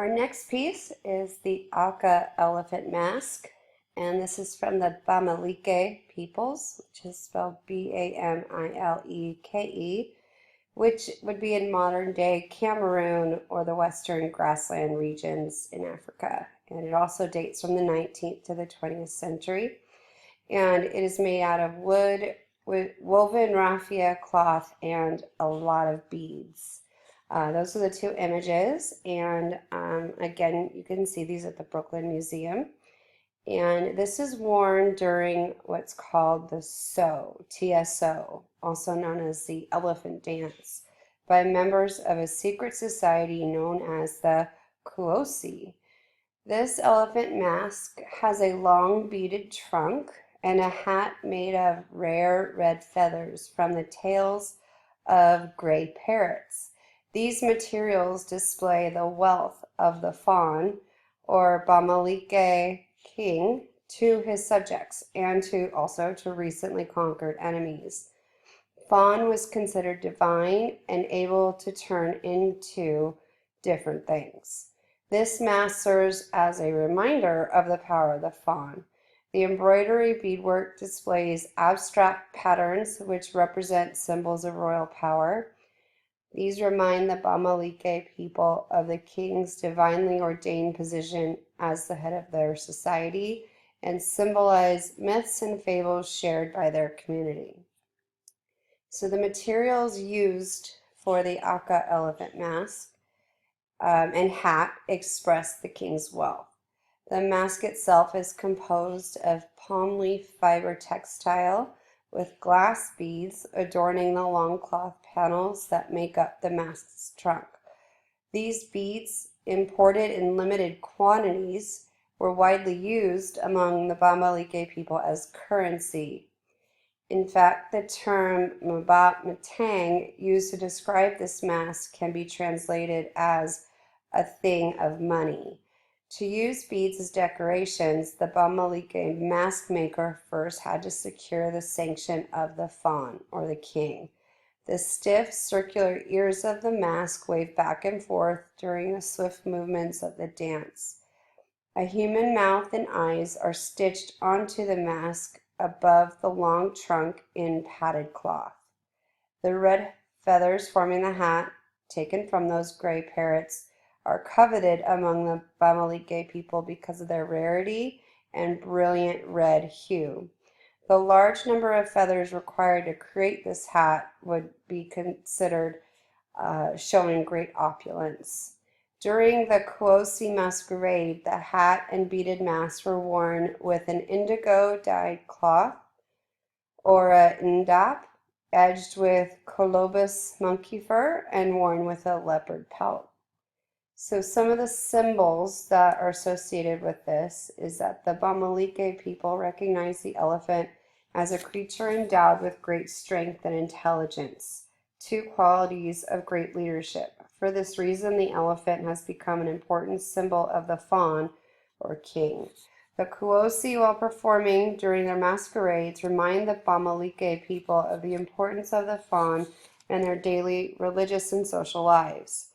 Our next piece is the Aka elephant mask, and this is from the Bamileke peoples, which is spelled Bamileke, which would be in modern day Cameroon or the western grassland regions in Africa. And it also dates from the 19th to the 20th century. And it is made out of wood with woven raffia cloth and a lot of beads. Those are the two images, and again, you can see these at the Brooklyn Museum. And this is worn during what's called the So, TSO, also known as the Elephant Dance, by members of a secret society known as the Kuosi. This elephant mask has a long beaded trunk and a hat made of rare red feathers from the tails of gray parrots. These materials display the wealth of the fawn, or Bamileke king, to his subjects and also to recently conquered enemies. Fawn was considered divine and able to turn into different things. This mask serves as a reminder of the power of the fawn. The embroidery beadwork displays abstract patterns which represent symbols of royal power. These remind the Bamileke people of the king's divinely ordained position as the head of their society and symbolize myths and fables shared by their community. So the materials used for the Aka elephant mask and hat express the king's wealth. The mask itself is composed of palm leaf fiber textile with glass beads adorning the long cloth panels that make up the mask's trunk. These beads, imported in limited quantities, were widely used among the Bamileke people as currency. In fact, the term Mbat Matang used to describe this mask can be translated as a thing of money. To use beads as decorations, the Bamileke mask maker first had to secure the sanction of the fawn, or the king. The stiff, circular ears of the mask wave back and forth during the swift movements of the dance. A human mouth and eyes are stitched onto the mask above the long trunk in padded cloth. The red feathers forming the hat, taken from those gray parrots, are coveted among the Bamileke people because of their rarity and brilliant red hue. The large number of feathers required to create this hat would be considered showing great opulence. During the Kuosi masquerade, the hat and beaded mask were worn with an indigo-dyed cloth, or a ndap, edged with colobus monkey fur and worn with a leopard pelt. So some of the symbols that are associated with this is that the Bamileke people recognize the elephant as a creature endowed with great strength and intelligence, two qualities of great leadership. For this reason, the elephant has become an important symbol of the fawn, or king. The Kuosi, while performing during their masquerades, remind the Bamileke people of the importance of the fawn in their daily religious and social lives.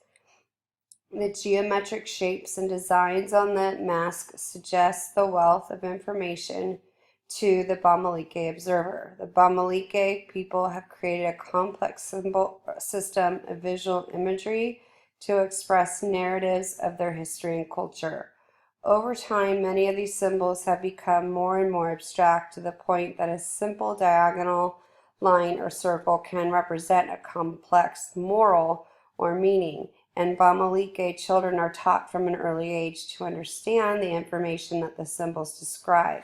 The geometric shapes and designs on the mask suggest the wealth of information to the Bamileke observer. The Bamileke people have created a complex symbol system of visual imagery to express narratives of their history and culture. Over time, many of these symbols have become more and more abstract to the point that a simple diagonal line or circle can represent a complex moral or meaning, and Bamileke children are taught from an early age to understand the information that the symbols describe,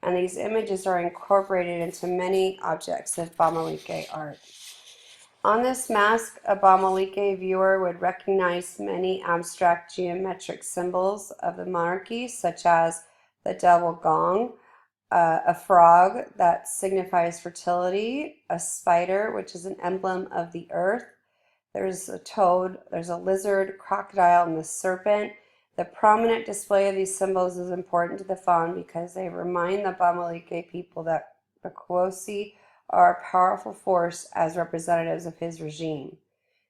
and these images are incorporated into many objects of Bamileke art. On this mask, a Bamileke viewer would recognize many abstract geometric symbols of the monarchy, such as the double gong, a frog that signifies fertility, a spider, which is an emblem of the earth. There's a toad, there's a lizard, crocodile, and the serpent. The prominent display of these symbols is important to the fawn because they remind the Bamileke people that the Kuosi are a powerful force as representatives of his regime.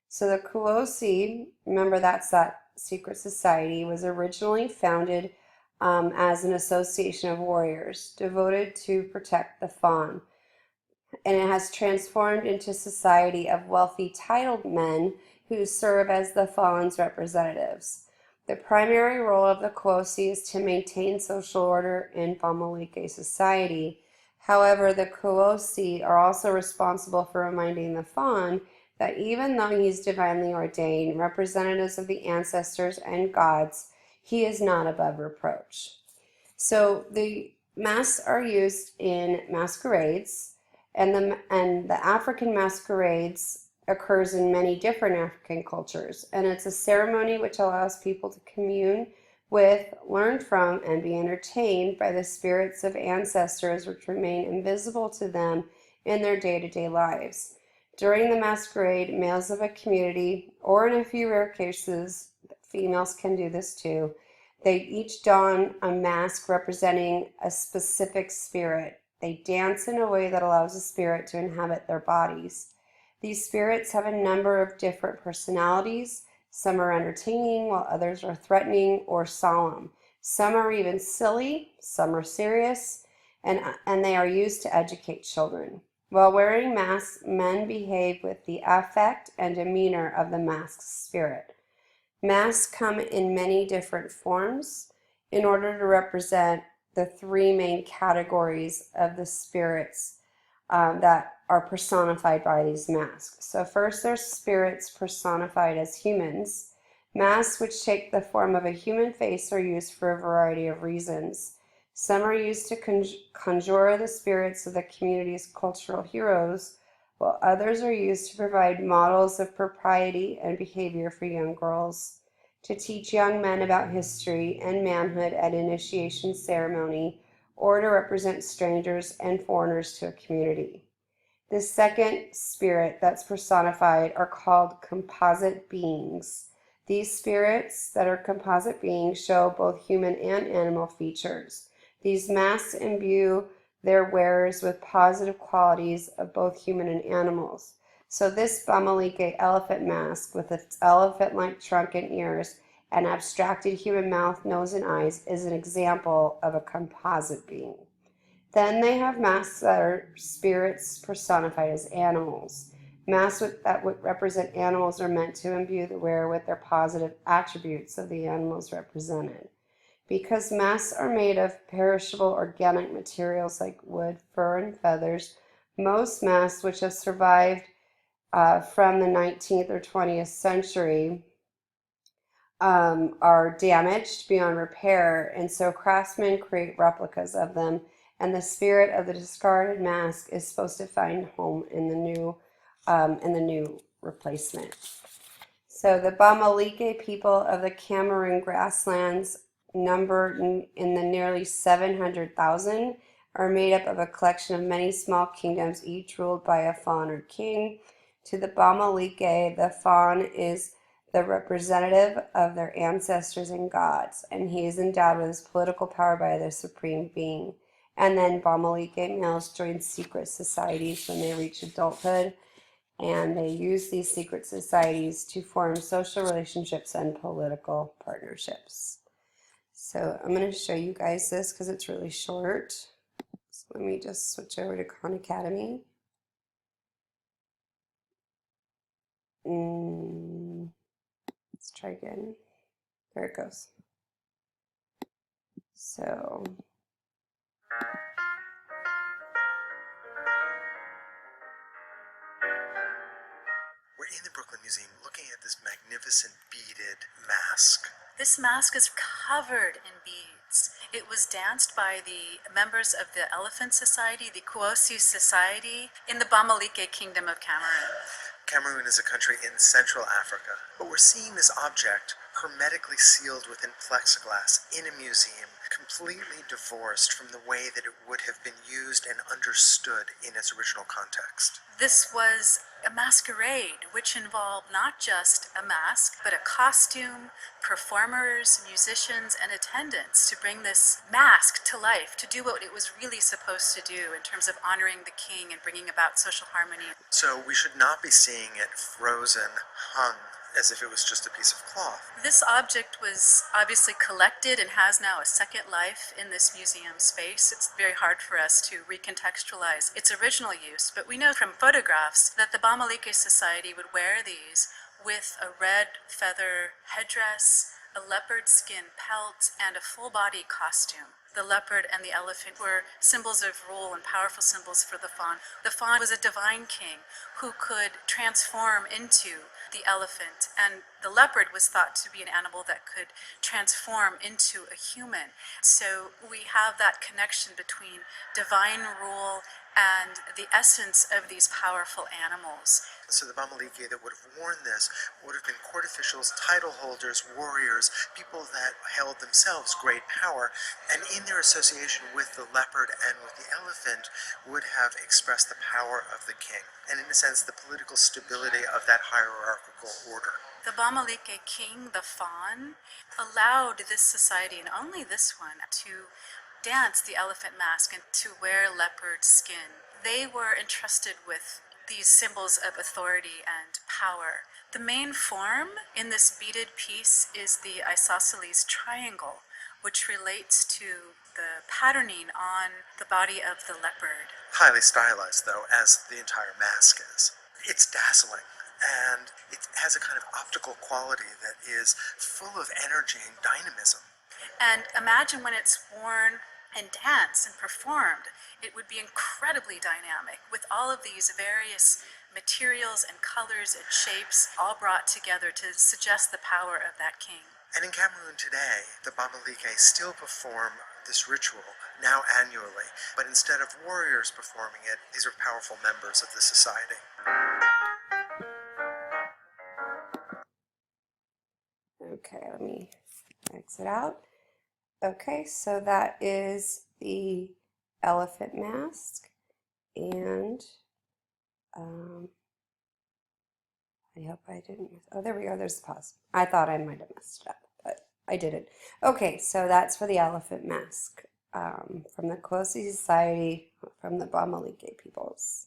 So the Kuosi, remember that's that secret society was originally founded as an association of warriors devoted to protect the fawn, and it has transformed into a society of wealthy titled men who serve as the fawn's representatives. The primary role of the Kwosi is to maintain social order in Bamileke society. However, the Kwosi are also responsible for reminding the fawn that even though he is divinely ordained, representatives of the ancestors and gods, he is not above reproach. So the masks are used in masquerades, and the African masquerades occurs in many different African cultures, and it's a ceremony which allows people to commune with, learn from, and be entertained by the spirits of ancestors which remain invisible to them in their day-to-day lives. During the masquerade, males of a community, or in a few rare cases, females can do this too, they each don a mask representing a specific spirit. They dance in a way that allows the spirit to inhabit their bodies. These spirits have a number of different personalities. Some are entertaining, while others are threatening or solemn. Some are even silly, some are serious, and they are used to educate children. While wearing masks, men behave with the affect and demeanor of the masked spirit. Masks come in many different forms in order to represent the three main categories of the spirits that are personified by these masks. So first, there's spirits personified as humans. Masks which take the form of a human face are used for a variety of reasons. Some are used to conjure the spirits of the community's cultural heroes, while others are used to provide models of propriety and behavior for young girls, to teach young men about history and manhood at initiation ceremony, or to represent strangers and foreigners to a community. The second spirit that's personified are called composite beings. These spirits that are composite beings show both human and animal features. These masks imbue their wearers with positive qualities of both human and animals. So this Bamileke elephant mask with its elephant-like trunk and ears and abstracted human mouth, nose, and eyes is an example of a composite being. Then they have masks that are spirits personified as animals. Masks that would represent animals are meant to imbue the wearer with their positive attributes of the animals represented. Because masks are made of perishable organic materials like wood, fur, and feathers, most masks which have survived from the 19th or 20th century are damaged beyond repair, and so craftsmen create replicas of them, and the spirit of the discarded mask is supposed to find home in the new replacement. So the Bamileke people of the Cameroon grasslands, numbered in the nearly 700,000, are made up of a collection of many small kingdoms, each ruled by a fawn or king. To the Bamileke, the fawn is the representative of their ancestors and gods, and he is endowed with his political power by the supreme being. And then Bamileke males join secret societies when they reach adulthood, and they use these secret societies to form social relationships and political partnerships. So I'm going to show you guys this because it's really short. So let me just switch over to Khan Academy. Let's try again. There it goes. So we're in the Brooklyn Museum looking at this magnificent beaded mask. This mask is covered in beads. It was danced by the members of the Elephant Society, the Kwosi Society, in the Bamileke Kingdom of Cameroon. Cameroon is a country in Central Africa, but we're seeing this object hermetically sealed within plexiglass in a museum, completely divorced from the way that it would have been used and understood in its original context. This was a masquerade, which involved not just a mask, but a costume, performers, musicians, and attendants to bring this mask to life, to do what it was really supposed to do in terms of honoring the king and bringing about social harmony. So we should not be seeing it frozen, hung, as if it was just a piece of cloth. This object was obviously collected and has now a second life in this museum space. It's very hard for us to recontextualize its original use, but we know from photographs that the Bamileke Society would wear these with a red feather headdress, a leopard skin pelt, and a full body costume. The leopard and the elephant were symbols of rule and powerful symbols for the faun. The faun was a divine king who could transform into the elephant, and the leopard was thought to be an animal that could transform into a human. So we have that connection between divine rule and the essence of these powerful animals. So the Bamileke that would have worn this would have been court officials, title holders, warriors, people that held themselves great power, and in their association with the leopard and with the elephant would have expressed the power of the king, and in a sense the political stability of that hierarchical order. The Bamileke king, the faun, allowed this society, and only this one, to dance the elephant mask and to wear leopard skin. They were entrusted with these symbols of authority and power. The main form in this beaded piece is the isosceles triangle, which relates to the patterning on the body of the leopard. Highly stylized, though, as the entire mask is. It's dazzling, and it has a kind of optical quality that is full of energy and dynamism. And imagine when it's worn and danced and performed, it would be incredibly dynamic with all of these various materials and colors and shapes all brought together to suggest the power of that king. And in Cameroon today, the Bamileke still perform this ritual, now annually, but instead of warriors performing it, these are powerful members of the society. Okay, let me exit out. Okay, so that is the elephant mask, and I hope I didn't miss. Oh, there we go. There's the pause. I thought I might have messed it up, but I didn't. Okay, so that's for the elephant mask from the Kosi Society from the Bamileke peoples.